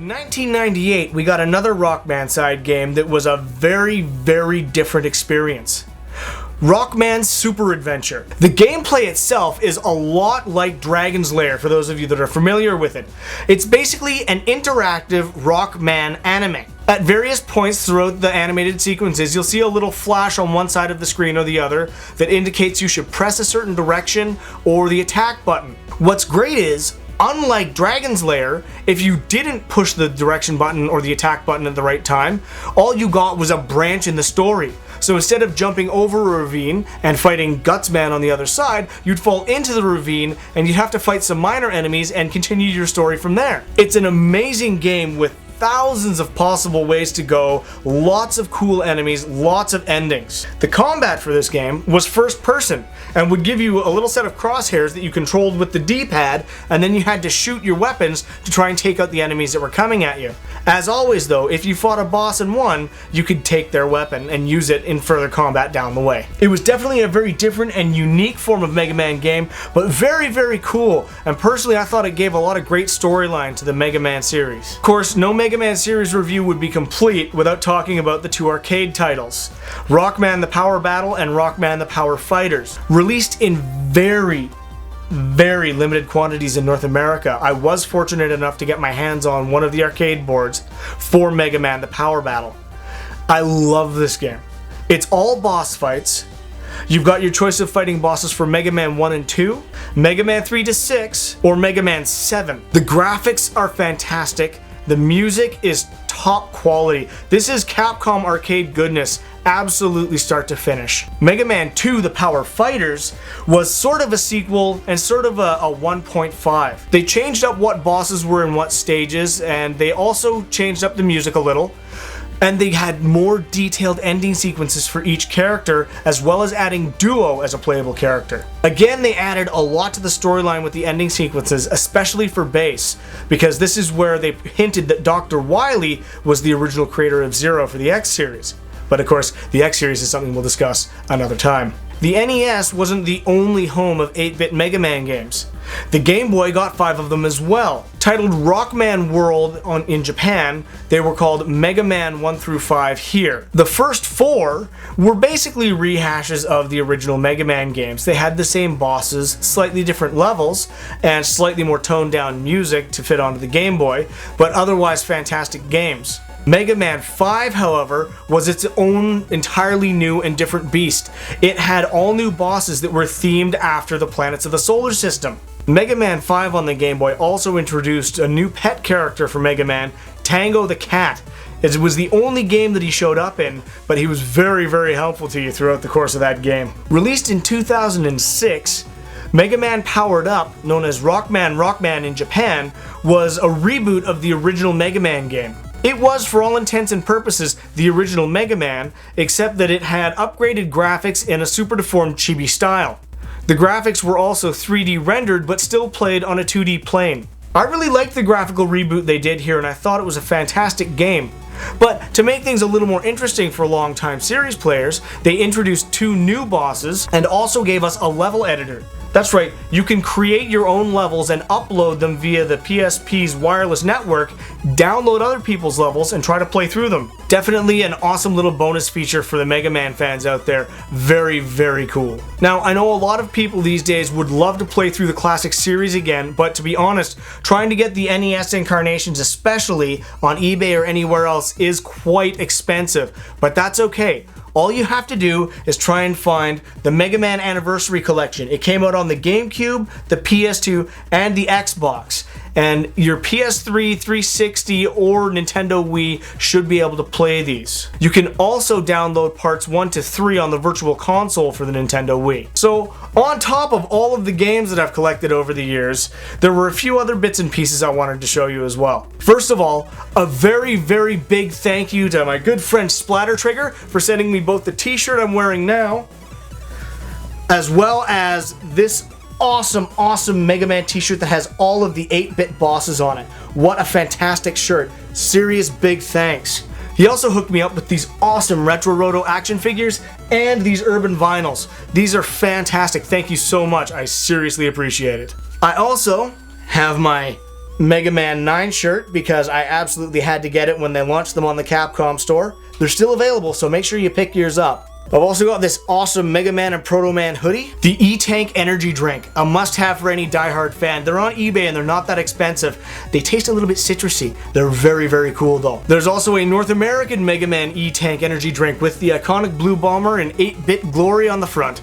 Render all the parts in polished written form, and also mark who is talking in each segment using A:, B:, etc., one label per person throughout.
A: 1998, we got another Rockman side game that was a very, very different experience. Rockman Super Adventure. The gameplay itself is a lot like Dragon's Lair, for those of you that are familiar with it. It's basically an interactive Rockman anime. At various points throughout the animated sequences, you'll see a little flash on one side of the screen or the other that indicates you should press a certain direction or the attack button. What's great is, unlike Dragon's Lair, if you didn't push the direction button or the attack button at the right time, all you got was a branch in the story. So instead of jumping over a ravine and fighting Gutsman on the other side, you'd fall into the ravine and you'd have to fight some minor enemies and continue your story from there. It's an amazing game with thousands of possible ways to go, lots of cool enemies, lots of endings. The combat for this game was first person and would give you a little set of crosshairs that you controlled with the D-pad, and then you had to shoot your weapons to try and take out the enemies that were coming at you. As always though, if you fought a boss and won, you could take their weapon and use it in further combat down the way. It was definitely a very different and unique form of Mega Man game, but very, very cool, and personally I thought it gave a lot of great storyline to the Mega Man series. Of course, no Mega Man series review would be complete without talking about the two arcade titles, Rockman the Power Battle and Rockman the Power Fighters. Released in very limited quantities in North America, I was fortunate enough to get my hands on one of the arcade boards for Mega Man the Power Battle. I love this game. It's all boss fights. You've got your choice of fighting bosses for Mega Man 1 and 2, Mega Man 3 to 6, or Mega Man 7. The graphics are fantastic. The music is top quality. This is Capcom arcade goodness, absolutely start to finish. Mega Man 2 The Power Fighters was sort of a sequel and sort of a 1.5. They changed up what bosses were in what stages, and they also changed up the music a little. And they had more detailed ending sequences for each character, as well as adding Duo as a playable character. Again, they added a lot to the storyline with the ending sequences, especially for Bass, because this is where they hinted that Dr. Wily was the original creator of Zero for the X series. But of course, the X series is something we'll discuss another time. The NES wasn't the only home of 8-bit Mega Man games. The Game Boy got 5 of them as well. Titled Rockman World in Japan, they were called Mega Man 1 through 5 here. The first 4 were basically rehashes of the original Mega Man games. They had the same bosses, slightly different levels, and slightly more toned down music to fit onto the Game Boy, but otherwise fantastic games. Mega Man 5, however, was its own entirely new and different beast. It had all new bosses that were themed after the planets of the solar system. Mega Man 5 on the Game Boy also introduced a new pet character for Mega Man, Tango the Cat. It was the only game that he showed up in, but he was very, very helpful to you throughout the course of that game. Released in 2006, Mega Man Powered Up, known as Rockman in Japan, was a reboot of the original Mega Man game. It was, for all intents and purposes, the original Mega Man, except that it had upgraded graphics in a super deformed chibi style. The graphics were also 3D rendered, but still played on a 2D plane. I really liked the graphical reboot they did here, and I thought it was a fantastic game. But to make things a little more interesting for longtime series players, they introduced 2 new bosses and also gave us a level editor. That's right, you can create your own levels and upload them via the PSP's wireless network, download other people's levels, and try to play through them. Definitely an awesome little bonus feature for the Mega Man fans out there. Very, very cool. Now, I know a lot of people these days would love to play through the classic series again, but to be honest, trying to get the NES incarnations, especially on eBay or anywhere else, is quite expensive, but that's okay. All you have to do is try and find the Mega Man Anniversary Collection. It came out on the GameCube, the PS2, and the Xbox. And your PS3, 360, or Nintendo Wii should be able to play these. You can also download parts 1 to 3 on the Virtual Console for the Nintendo Wii. So, on top of all of the games that I've collected over the years, there were a few other bits and pieces I wanted to show you as well. First of all, a very, very big thank you to my good friend Splatter Trigger for sending me both the t-shirt I'm wearing now, as well as this awesome Mega Man t-shirt that has all of the 8-bit bosses on it. What a fantastic shirt. Serious big thanks. He also hooked me up with these awesome Retro Roto action figures and these urban vinyls. These are fantastic. Thank you so much. I seriously appreciate it. I also have my Mega Man 9 shirt because I absolutely had to get it when they launched them on the Capcom store. They're still available, so make sure you pick yours up. I've also got this awesome Mega Man and Proto Man hoodie. The E-Tank energy drink, a must-have for any diehard fan. They're on eBay and they're not that expensive. They taste a little bit citrusy. They're very, very cool though. There's also a North American Mega Man E-Tank energy drink with the iconic blue bomber and 8-bit glory on the front.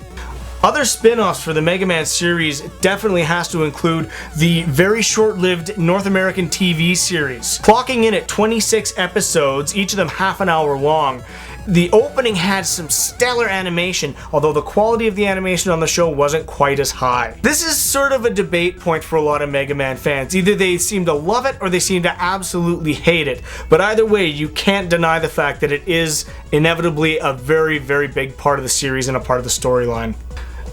A: Other spin-offs for the Mega Man series definitely has to include the very short-lived North American TV series. Clocking in at 26 episodes, each of them half an hour long. The opening had some stellar animation, although the quality of the animation on the show wasn't quite as high. This is sort of a debate point for a lot of Mega Man fans. Either they seem to love it or they seem to absolutely hate it. But either way, you can't deny the fact that it is inevitably a very, very big part of the series and a part of the storyline.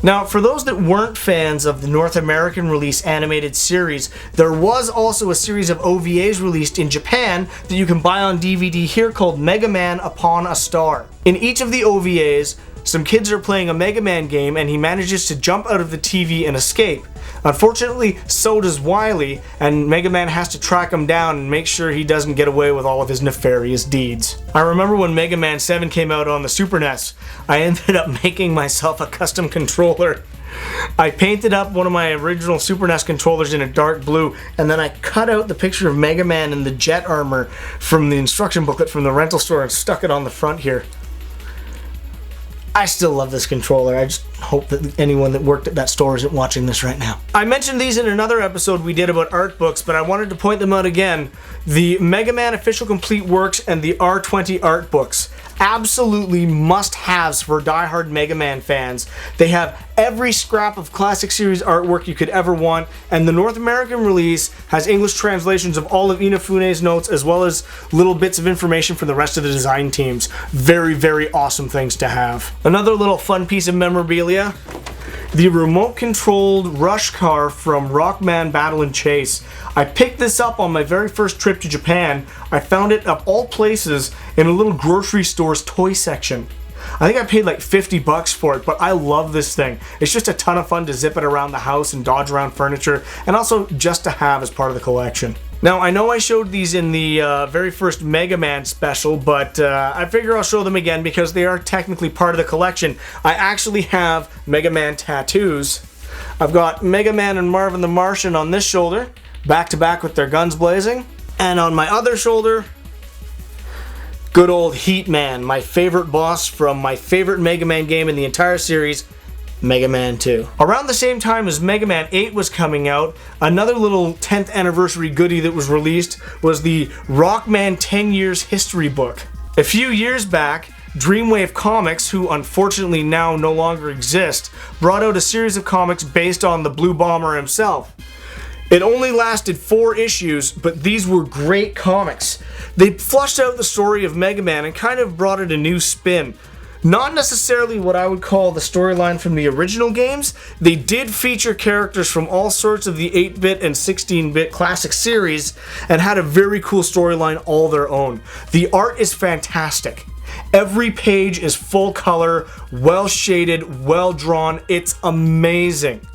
A: Now, for those that weren't fans of the North American release animated series, there was also a series of OVAs released in Japan that you can buy on DVD here called Mega Man Upon a Star. In each of the OVAs, some kids are playing a Mega Man game and he manages to jump out of the TV and escape. Unfortunately, so does Wily, and Mega Man has to track him down and make sure he doesn't get away with all of his nefarious deeds. I remember when Mega Man 7 came out on the Super NES, I ended up making myself a custom controller. I painted up one of my original Super NES controllers in a dark blue, and then I cut out the picture of Mega Man in the jet armor from the instruction booklet from the rental store and stuck it on the front here. I still love this controller. I just hope that anyone that worked at that store isn't watching this right now. I mentioned these in another episode we did about art books, but I wanted to point them out again. The Mega Man Official Complete Works and the R20 art books. Absolutely must-haves for diehard Mega Man fans. They have every scrap of classic series artwork you could ever want, and the North American release has English translations of all of Inafune's notes as well as little bits of information from the rest of the design teams. Very, very awesome things to have. Another little fun piece of memorabilia. The remote-controlled rush car from Rockman Battle and Chase. I picked this up on my very first trip to Japan. I found it, of all places, in a little grocery store's toy section. I think I paid like 50 bucks for it, but I love this thing. It's just a ton of fun to zip it around the house and dodge around furniture, and also just to have as part of the collection. Now, I know I showed these in the very first Mega Man special, but I figure I'll show them again because they are technically part of the collection. I actually have Mega Man tattoos. I've got Mega Man and Marvin the Martian on this shoulder, back to back with their guns blazing. And on my other shoulder, good old Heat Man, my favorite boss from my favorite Mega Man game in the entire series, Mega Man 2. Around the same time as Mega Man 8 was coming out, another little 10th anniversary goodie that was released was the Rockman 10 Years History book. A few years back, Dreamwave Comics, who unfortunately now no longer exist, brought out a series of comics based on the Blue Bomber himself. It only lasted 4 issues, but these were great comics. They flushed out the story of Mega Man and kind of brought it a new spin. Not necessarily what I would call the storyline from the original games. They did feature characters from all sorts of the 8-bit and 16-bit classic series and had a very cool storyline all their own. The art is fantastic. Every page is full color, well shaded, well drawn. It's amazing.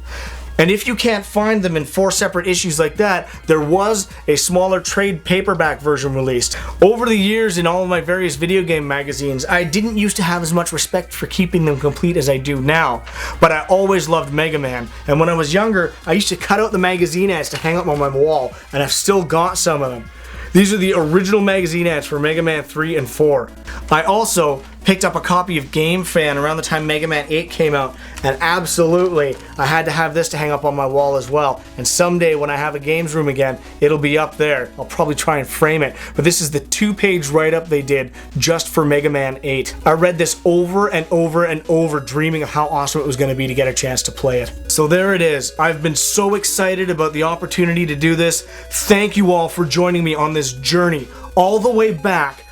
A: And if you can't find them in 4 separate issues like that, there was a smaller trade paperback version released. Over the years in all of my various video game magazines, I didn't used to have as much respect for keeping them complete as I do now, but I always loved Mega Man. And when I was younger, I used to cut out the magazine ads to hang up on my wall, and I've still got some of them. These are the original magazine ads for Mega Man 3 and 4. I also picked up a copy of Game Fan around the time Mega Man 8 came out, and absolutely, I had to have this to hang up on my wall as well. And someday when I have a games room again, it'll be up there. I'll probably try and frame it. But this is the 2-page write-up they did just for Mega Man 8. I read this over and over and over, dreaming of how awesome it was going to be to get a chance to play it. So there it is. I've been so excited about the opportunity to do this. Thank you all for joining me on this journey all the way back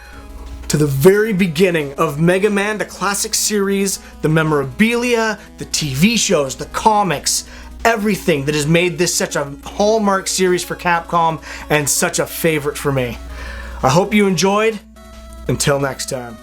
A: to the very beginning of Mega Man, the classic series, the memorabilia, the TV shows, the comics, everything that has made this such a hallmark series for Capcom and such a favorite for me. I hope you enjoyed. Until next time.